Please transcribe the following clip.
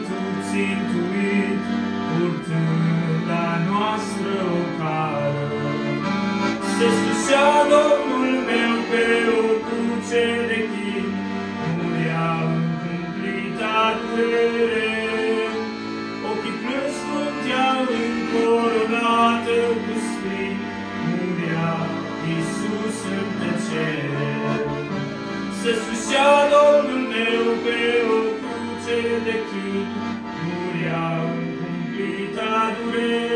tu țintuit, purtând la noastră ocară. Se sucea Domnul meu pe o cruce de chin, murea în cumplita durere. Ochii plâns frunteau încoronată cu sprin, murea Iisus în tăcere. Se sucea Domnul meu pe o cruce de chin, murea în cumplita durere.